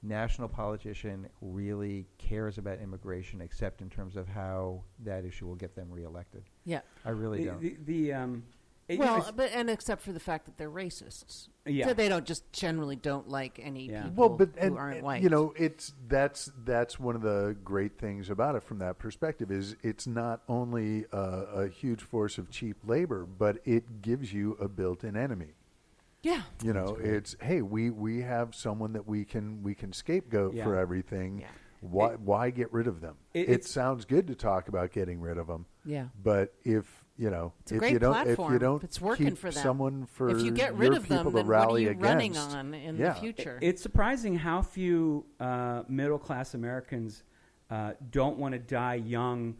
national politician really cares about immigration, except in terms of how that issue will get them reelected. Yeah. I really don't. And except for the fact that they're racists. Yeah. So they generally don't like any people who aren't white. That's one of the great things about it from that perspective is it's not only a huge force of cheap labor, but it gives you a built-in enemy. Yeah. It's, hey, we have someone that we can scapegoat for everything. Yeah. Why get rid of them? It sounds good to talk about getting rid of them. Yeah. But if it's a great platform. It's working keep for them. someone for if you get rid of them, then what are you running against, on in the future? It's surprising how few middle-class Americans don't want to die young,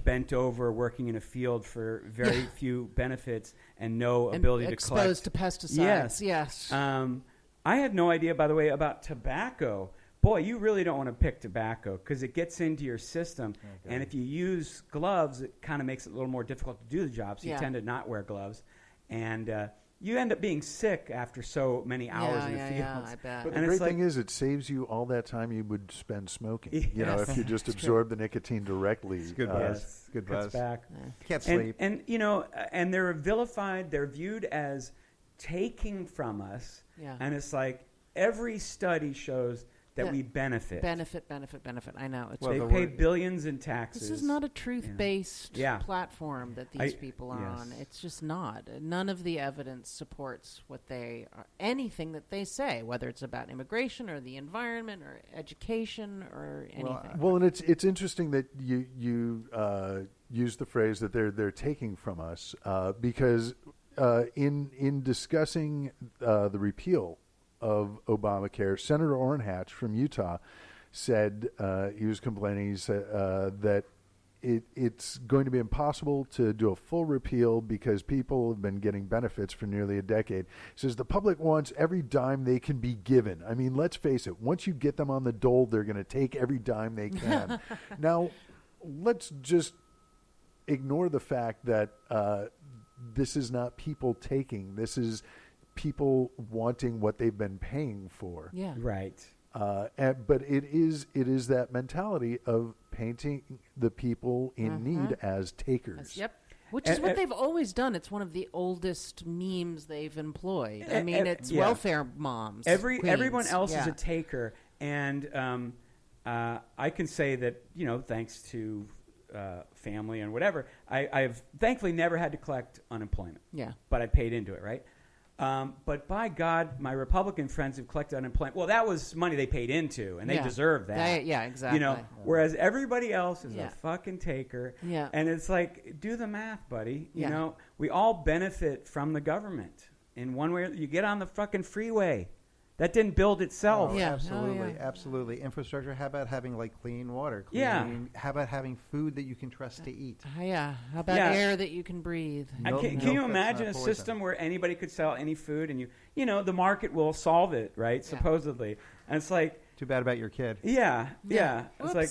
bent over, working in a field for very few benefits and no ability to collect. Exposed to pesticides. Yes. I had no idea, by the way, about tobacco. Boy, you really don't want to pick tobacco because it gets into your system. Okay. And if you use gloves, it kind of makes it a little more difficult to do the job. So you tend to not wear gloves. And you end up being sick after so many hours in the fields. Yeah, I bet. But the great thing is it saves you all that time you would spend smoking. Yes. If you just absorb the nicotine directly. It's good buzz. Good buzz. Back. Can't sleep. And and they're vilified. They're viewed as taking from us. Yeah. And it's like every study shows that we benefit. Benefit. I know. They pay billions in taxes. This is not a truth-based platform that these people are on. It's just not. None of the evidence supports what they are, anything that they say, whether it's about immigration or the environment or education or anything. Well, and it's interesting that you use the phrase that they're taking from us because in discussing the repeal of Obamacare, Senator Ornhatch from Utah said he was complaining. He said that it's going to be impossible to do a full repeal because people have been getting benefits for nearly a decade. He says the public wants every dime they can be given. I mean, let's face it. Once you get them on the dole, they're going to take every dime they can. Now, let's just ignore the fact that this is not people taking. This is people wanting what they've been paying for. Yeah. Right. But it is that mentality of painting the people in need as takers. Yep. Which is what they've always done. It's one of the oldest memes they've employed. I mean, it's welfare moms. Everyone else is a taker. And I can say that, thanks to family and whatever, I've thankfully never had to collect unemployment. Yeah. But I paid into it, right? But by God, my Republican friends who've collected unemployment, well, that was money they paid into, and they deserve that. Exactly. Whereas everybody else is a fucking taker. Yeah. And it's like, do the math, buddy. You know, we all benefit from the government in one way. You get on the fucking freeway. That didn't build itself. Oh, absolutely. Infrastructure. How about having clean water? How about having food that you can trust to eat? How about air that you can breathe? Can you imagine a system where anybody could sell any food and the market will solve it, right? Yeah. Supposedly. And it's like, too bad about your kid. Yeah. It's like,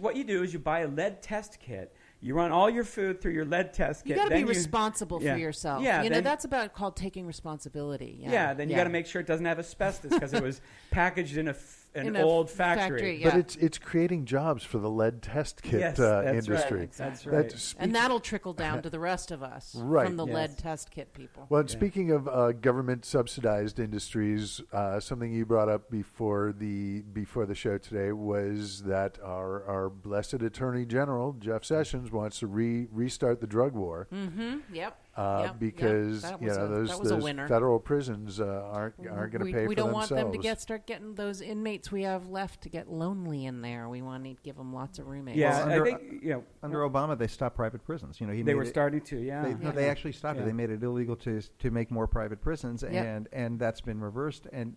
what you do is you buy a lead test kit. You run all your food through your lead test kit. You got to be responsible for yourself. Yeah, that's called taking responsibility. Then you got to make sure it doesn't have asbestos because it was packaged in an old factory. But it's creating jobs for the lead test kit industry. Right. That's right. And that'll trickle down to the rest of us from the lead test kit people. Well, speaking of government subsidized industries, something you brought up before the show today was that our blessed Attorney General Jeff Sessions wants to restart the drug war. Mm-hmm. Yep. Because those federal prisons aren't going to pay for themselves. We don't want them to start getting those inmates we have left to get lonely in there. We want to give them lots of roommates. Yeah, well, I think under Obama they stopped private prisons. They were starting to. They actually stopped it. They made it illegal to make more private prisons, and that's been reversed. And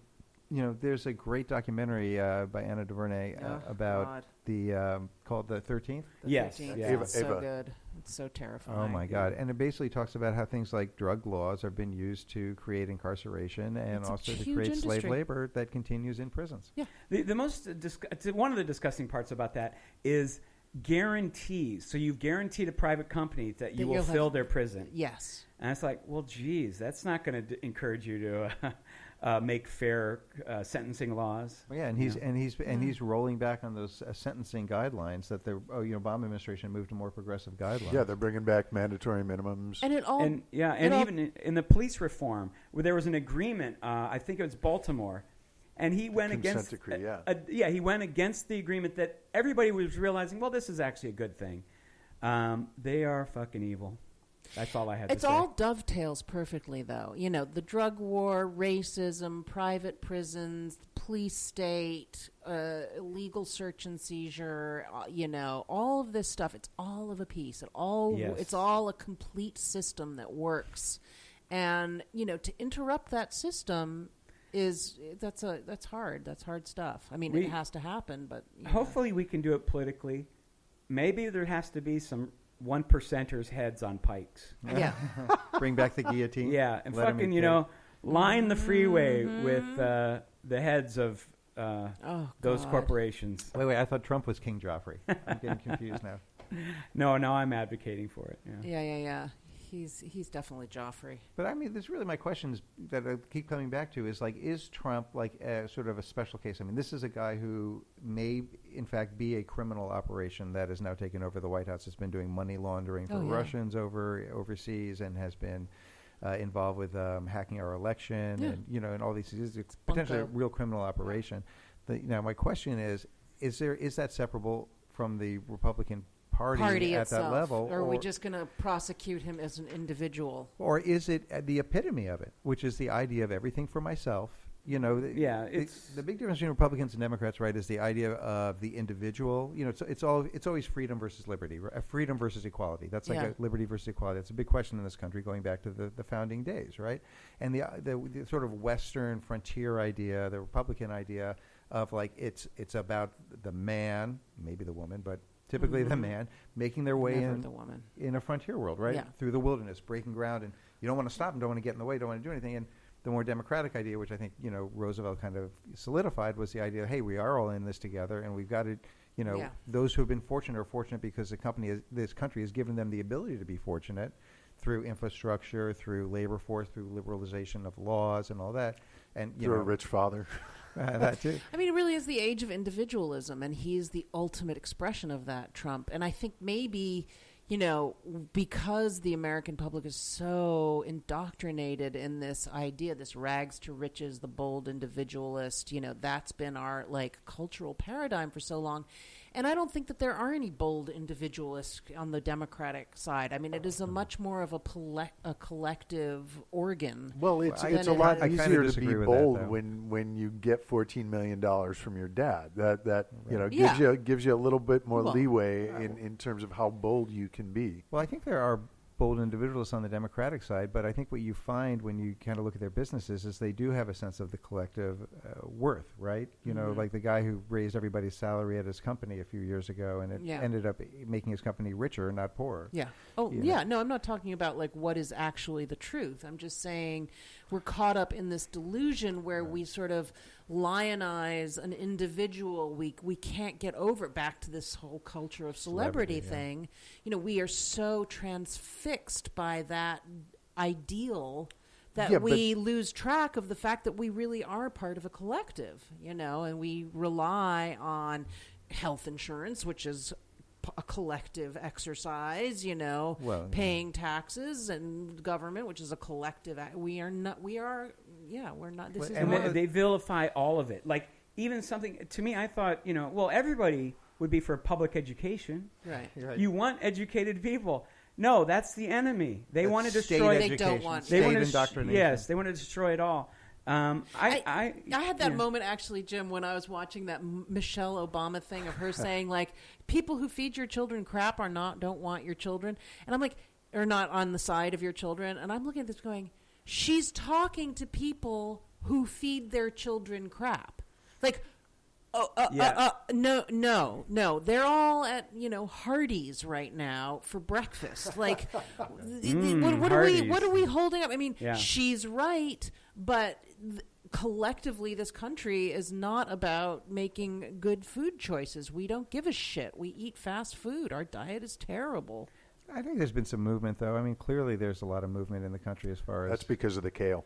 there's a great documentary by Anna DuVernay about called The 13th. Yes. It's so good. It's so terrifying. Oh, my God. And it basically talks about how things like drug laws have been used to create incarceration and also to create slave labor that continues in prisons. Yeah. The most one of the disgusting parts about that is guarantees. So you've guaranteed a private company that you will fill their prison. Yes. And it's like, well, geez, that's not going to encourage you to make fair sentencing laws. Well, yeah, and he's rolling back on those sentencing guidelines that the Obama administration moved to more progressive guidelines. Yeah, they're bringing back mandatory minimums. And even in the police reform, where there was an agreement, I think it was Baltimore, and he went against decree, he went against the agreement that everybody was realizing. Well, this is actually a good thing. They are fucking evil. That's all I had to say. It's all dovetails perfectly, though. The drug war, racism, private prisons, police state, illegal search and seizure, all of this stuff. It's all of a piece. It's all a complete system that works. And, to interrupt that system that's hard. That's hard stuff. I mean, it has to happen, but... Hopefully we can do it politically. Maybe there has to be some 1%ers' heads on pikes. Yeah. Bring back the guillotine. Yeah, and line the freeway with the heads of those corporations. Wait, I thought Trump was King Joffrey. I'm getting confused now. No, I'm advocating for it. Yeah. He's definitely Joffrey. But I mean, this really my questions that I keep coming back to is is Trump sort of a special case? I mean, this is a guy who may, in fact, be a criminal operation that has now taken over the White House. It's been doing money laundering for Russians overseas and has been involved with hacking our election and all these. It's potentially a real criminal operation. Now, my question is that separable from the Republican Party at itself, that level, or are we just going to prosecute him as an individual, or is it the epitome of it, which is the idea of everything for myself? It's the big difference between Republicans and Democrats, right? Is the idea of the individual. It's always freedom versus liberty, freedom versus equality. That's like a liberty versus equality. That's a big question in this country, going back to the founding days, right? And the sort of Western frontier idea, the Republican idea of it's about the man, maybe the woman, but typically the man, making their way in a frontier world, right? Yeah. Through the wilderness, breaking ground, and you don't want to stop them, don't want to get in the way, don't want to do anything. And the more democratic idea, which I think, Roosevelt kind of solidified, was the idea of, hey, we are all in this together, and we've got to, those who have been fortunate are fortunate because this country has given them the ability to be fortunate through infrastructure, through labor force, through liberalization of laws and all that. And through a rich father. That too. I mean, it really is the age of individualism, and he's the ultimate expression of that, Trump. And I think maybe, because the American public is so indoctrinated in this idea, this rags to riches, the bold individualist, that's been our cultural paradigm for so long. And I don't think that there are any bold individualists on the Democratic side. I mean, it is a much more of a collective organ. Well, it's a lot easier to be bold when you get $14 million from your dad. That gives you a little bit more leeway in terms of how bold you can be. Well, I think there are bold individualists on the Democratic side, but I think what you find when you kind of look at their businesses is they do have a sense of the collective worth, right? Like the guy who raised everybody's salary at his company a few years ago, and it ended up making his company richer, not poorer. Yeah. Oh, yeah. No, I'm not talking about what is actually the truth. I'm just saying we're caught up in this delusion where we sort of lionize an individual. We can't get over back to this whole culture of celebrity thing. We are so transfixed by that ideal that we lose track of the fact that we really are part of a collective, and we rely on health insurance, which is a collective exercise, paying taxes, and government, which is a collective. We're not. This is they vilify all of it. Even something to me, I thought, everybody would be for public education. Right. You want educated people. No, that's the enemy. They want to destroy. They don't want. They want indoctrination. Yes, they want to destroy it all. I had that moment actually, Jim, when I was watching that Michelle Obama thing of her saying people who feed your children crap don't want your children, and I'm are not on the side of your children, and I'm looking at this going, she's talking to people who feed their children crap, no. They're all at Hardee's right now for breakfast. What are we holding up? I mean, she's right, but collectively, this country is not about making good food choices. We don't give a shit. We eat fast food. Our diet is terrible. I think there's been some movement, though. I mean, clearly there's a lot of movement in the country as far as... That's because of the kale.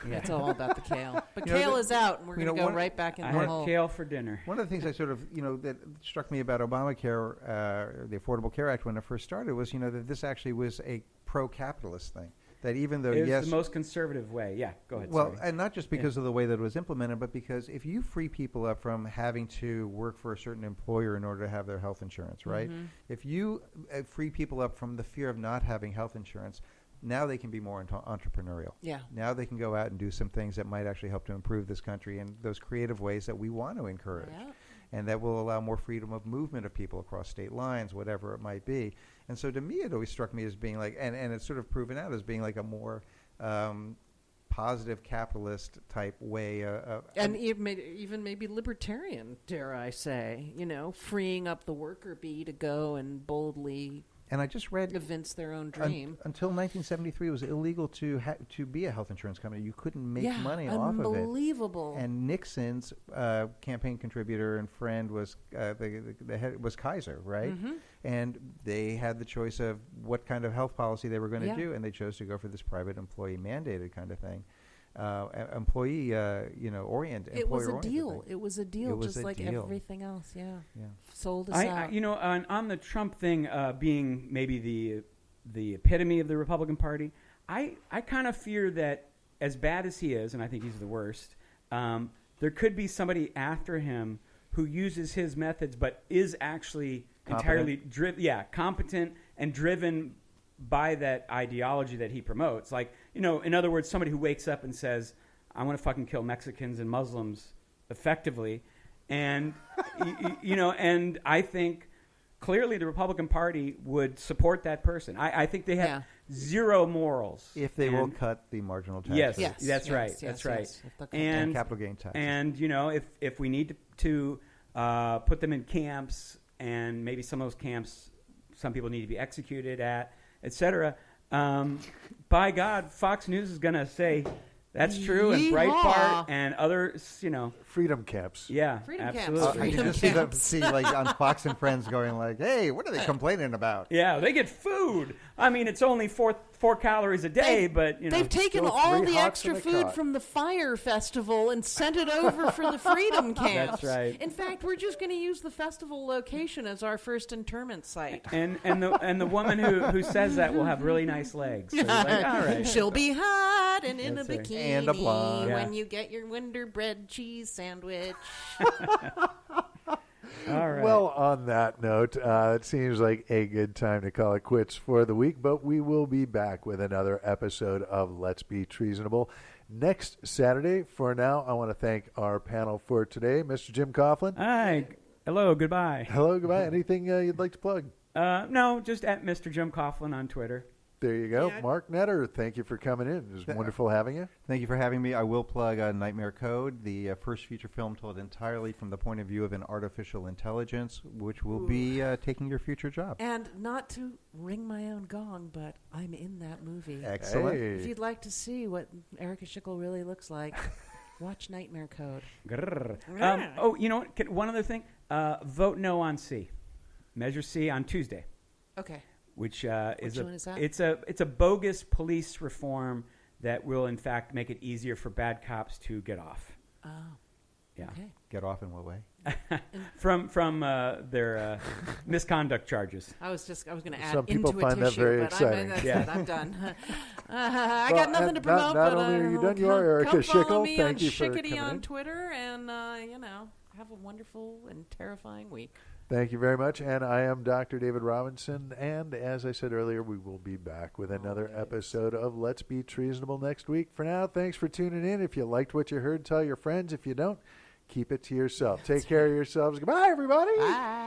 It's all about the kale. But kale is out, and we're going to go right back in the hole. I had kale for dinner. One of the things I sort of, that struck me about Obamacare, the Affordable Care Act, when it first started, was, that this actually was a pro-capitalist thing. That even though, it was the most conservative way. Yeah, go ahead. Well, and not just because of the way that it was implemented, but because if you free people up from having to work for a certain employer in order to have their health insurance, right? Mm-hmm. If you free people up from the fear of not having health insurance, now they can be more entrepreneurial. Yeah. Now they can go out and do some things that might actually help to improve this country in those creative ways that we want to encourage. Yeah. And that will allow more freedom of movement of people across state lines, whatever it might be. And so to me, it always struck me as being like, and it's sort of proven out as being like a more positive capitalist type way. And even maybe libertarian, dare I say, freeing up the worker bee to go and boldly And I just read evince their own dream. Until 1973, it was illegal to be a health insurance company. You couldn't make money off of it. Unbelievable. And Nixon's campaign contributor and friend was the head was Kaiser, right? Mm-hmm. And they had the choice of what kind of health policy they were going to do, and they chose to go for this private employee mandated kind of thing. Employee oriented. It was a deal. It was a deal, just like everything else. Yeah. Sold us out. On the Trump thing being maybe the epitome of the Republican Party, I kind of fear that as bad as he is, and I think he's the worst, there could be somebody after him who uses his methods, but is actually entirely competent and driven by that ideology that he promotes. Like, in other words, somebody who wakes up and says, I want to fucking kill Mexicans and Muslims effectively. And, and I think clearly the Republican Party would support that person. I think they have zero morals. If they will cut the marginal tax. Yes, that's right. That's right. And capital gain tax. And, if we need to put them in camps, and maybe some of those camps, some people need to be executed at, etc. By God, Fox News is going to say that's true, and Breitbart and others, freedom camps. Yeah, freedom absolutely. Camps. I can just see like on Fox and Friends going like, "Hey, what are they complaining about?" Yeah, they get food. I mean, it's only four calories a day, but they've taken all the extra food from the Fire Festival and sent it over for the freedom camps. That's right. In fact, we're just going to use the festival location as our first internment site. And the woman who says that will have really nice legs. So like, all right. She'll be hot and in That's a right. bikini and a blonde when you get your Wonder Bread cheese sandwich. All right. Well, on that note, it seems like a good time to call it quits for the week, but we will be back with another episode of Let's Be Treasonable next Saturday. For now, I want to thank our panel for today, Mr. Jim Coughlin. Hi. Hello. Goodbye. Hello. Goodbye. Anything you'd like to plug? No, just at Mr. Jim Coughlin on Twitter. There you go. Yeah. Mark Netter, thank you for coming in. It was wonderful having you. Thank you for having me. I will plug Nightmare Code, the first feature film told entirely from the point of view of an artificial intelligence, which will be taking your future job. And not to ring my own gong, but I'm in that movie. Excellent. Hey. If you'd like to see what Erika Schickel really looks like, watch Nightmare Code. You know what? One other thing. Vote no on C. Measure C on Tuesday. Okay. Which is that? It's a bogus police reform that will in fact make it easier for bad cops to get off. Oh, yeah. Okay. Get off in what way? from their misconduct charges. I was going to add some people into find a tissue, that very but exciting. I'm done. I got nothing to promote. Not but only are you done, you are Erika come Schickel. follow me Thank on you for Schickety coming on in. Twitter, and have a wonderful and terrifying week. Thank you very much. And I am Dr. David Robinson. And as I said earlier, we will be back with another episode of Let's Be Treasonable next week. For now, thanks for tuning in. If you liked what you heard, tell your friends. If you don't, keep it to yourself. Take care of yourselves. Goodbye, everybody. Bye.